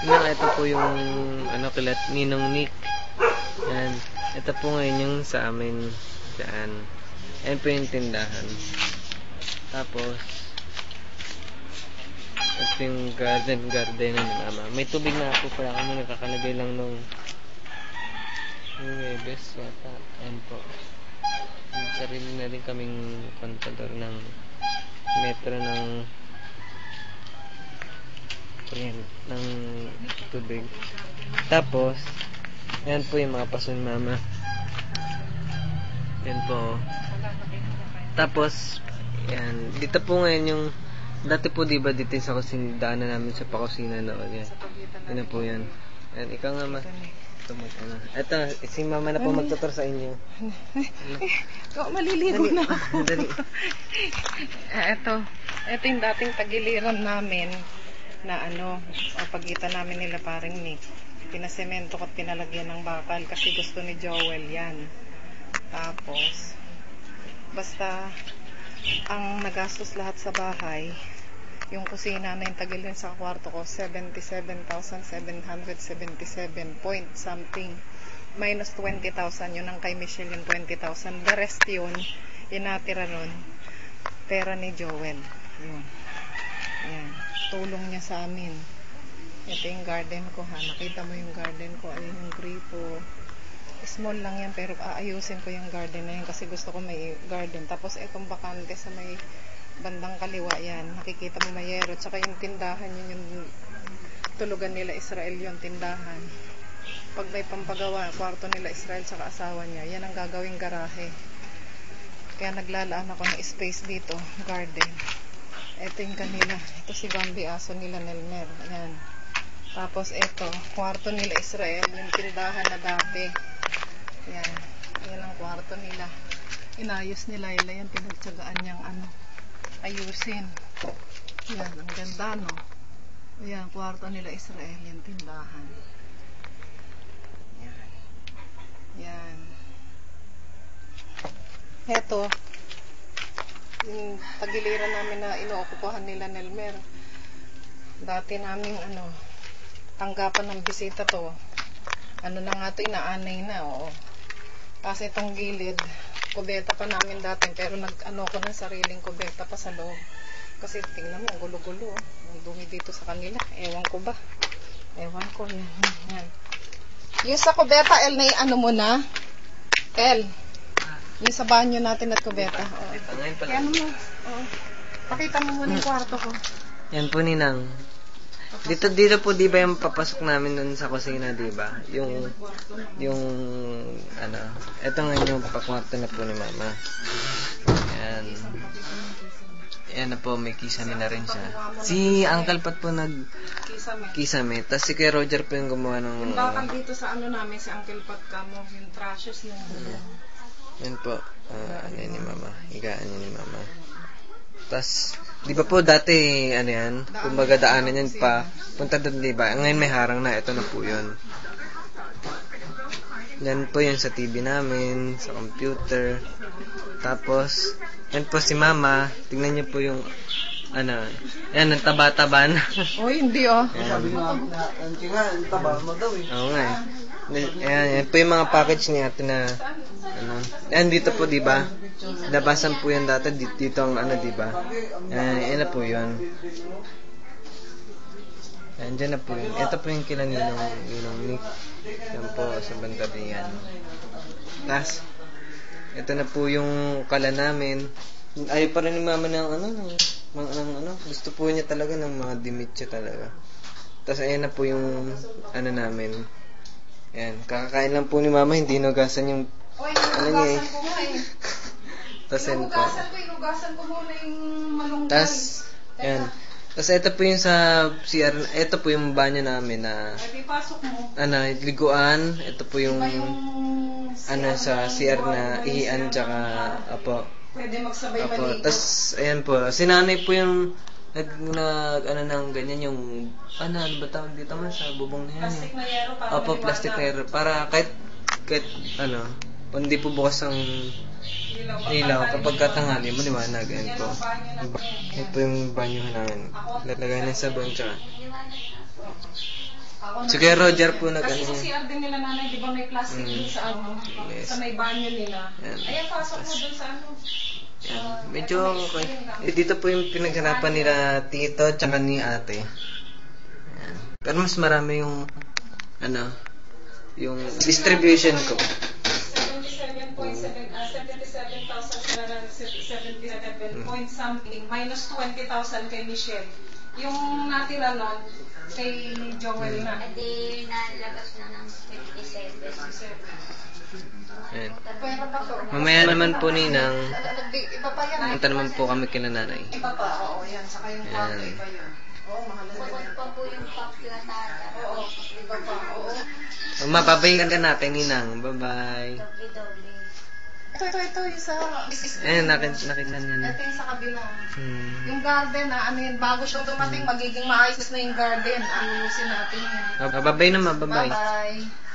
Yan, ito po yung kilat Ninong Nick. Yan. Ito po ngayon yung sa amin dyan. Yan po yung tindahan. Tapos ito yung garden na ni Mama. May tubig na po pala kami, nakakalagay lang nung Webes yata. Ayan po. Sarili na rin kaming kontador ng metro ng ng tubig. Tapos ayan po yung mga paso ni Mama. Ayan po. Tapos ayan, dito po ngayon yung dati po diba dito sa kusina, daanan namin sa pakusina noon yan. Yan po yan. Ayan, ikaw nga ma. Ito, si Mama na po magtutur sa inyo. Maliligo na ako. Dali. Ito yung dating tagiliran namin na pagitan namin nila paring Nick. Pinasemento ko at pinalagyan ng bakal kasi gusto ni Joel yan. Tapos basta ang nagastos lahat sa bahay, yung kusina na yung tagiliran sa kwarto ko, 77,777 point something. Minus 20,000 yun ang kay Michelle, yung 20,000. The rest yun, inatira nun, pera ni Joel. Yun. Ayan. Tulong niya sa amin. Ito yung garden ko ha. Nakita mo yung garden ko. Ayun yung gripo. Small lang yan pero aayusin ko yung garden na yun kasi gusto ko may garden. Tapos itong bakante sa may bandang kaliwa yan. Nakikita mo mayero. Tsaka yung tindahan yun yung tulugan nila Israel yung tindahan. Pag may pampagawa, kwarto nila Israel tsaka asawa niya, yan ang gagawing garahe. Kaya naglalaan ako ng space dito. Garden. Ito yung kanila. Ito si Bambi, aso nila Nelmer. Ayan. Tapos ito, kwarto nila Israel, yung tindahan na dati. Ayan. Ayan ang kwarto nila. Inayos nila yan. Pinagtsagaan niyang ayusin. Ayan, ang ganda no. Ayan, kwarto nila Israel, yung tindahan. Ayan. Ayan. Ito, yung tagiliran namin na inookupahan nila Nelmer. Dati naming tanggapan ng bisita to. Na nga to, inaanay na, oo. Kasi itong gilid, kubeta pa namin dati, pero ko ng sariling kubeta pa sa loob. Kasi tingnan mo, ang gulo-gulo. Ang dumi dito sa kanila. Ewan ko ba? Ewan ko. Yan. Yung sa kubeta, El, na mo na? El. Yung sa banyo natin at kubeta. Kaya mo. Pakita mo muna yung kwarto ko. Yan po Ninang. Dito po diba yung papasok namin dun sa kusina, diba? Yung ito nga yung pakwarto na po ni Mama. Yan. Yan na po, may kisame na rin siya. Si Uncle Pat po kisame. Tapos si Kuya Roger po yung gumawa ng... Yung bakal dito sa namin, si Uncle Pat kamo, yung trashes yung... Yan po. Yan ni Mama. Higaan niya ni Mama. Tapos, di ba po dati, yan, kumbaga daanan yan pa, punta doon, di ba? Ngayon may harang na, ito na po yun. Yan po yun sa TV namin, sa computer. Tapos, yan po si Mama, tingnan niyo po yung, yan, ang taba-taba na. Hindi Sabi nga, ang taba mo daw eh. Oo nga eh. Yan po yung mga package niya na, yan dito po, di ba? Labasan po yan dati, dito ang di ba? Yan na po yun. Yan, dyan na po yun. Ito po yung kinaninong Nick. Yan po, sa bantabi yan. Tapos, ito na po yung kala namin. Ayaw pa rin ni Mama ng gusto po niya talaga ng mga dimitya talaga. Tapos, ayan na po yung namin. Ayan, kakakain lang po ni Mama, hindi inugasan yung niya eh. Tapos yan po. Inugasan ko muna yung malunggay. Tapos, ayan. Tapos ito po yung sa CR, ito po yung banyo namin na pasok mo. Liguan. Ito po yung sa CR na ihian tsaka Pwede magsabay maligo. Tapos ayan po, sinanay po yung ng ganyan yung ano ba tawag dito man sa bubong niya. Plastic na yero para plastic na yero para kahit hindi po bukas ang ilaw kapag katanghali mo liwanag. Ayan po. Ito po yung banyo namin. Lagay ng sabon tsaka Si Kuya Roger po Kasi nag-ano. sa CR din nila nanay, di ba may plastic dun sa ano, Yes. sa may banyo nila. Yan. Ayan, pasok mo dun sa ano. Yan. Medyo okay. Dito po yung pinaghanapan nila tito tsaka ni ate. Yan. Pero mas marami yung yung distribution ko. 77 point something, minus 20,000 kay Michelle. Yung natira nun, kay Joel na. Hindi nalabas na ng 57. Yan. Pwera pa to. Mamaya naman po ninang, Iba pa yan. punta naman po kami kina nanay. Iba pa, oo, yan. Saka yung Yan. kwarto, iba yun. Oo, mahal na Bukod din. pa po yung paplataga. Oo, iba pa, oo. Mababayin ka natin ninang. Bye-bye. Doble-doble. Ito, yung sa... Ayan, nakita niya na. Ito yung sa kabila. Hmm. Yung garden, ano yun, bago siya dumating, magiging maayos na yung garden. Ayusin natin yun. Bye-bye naman, bye-bye. Bye-bye.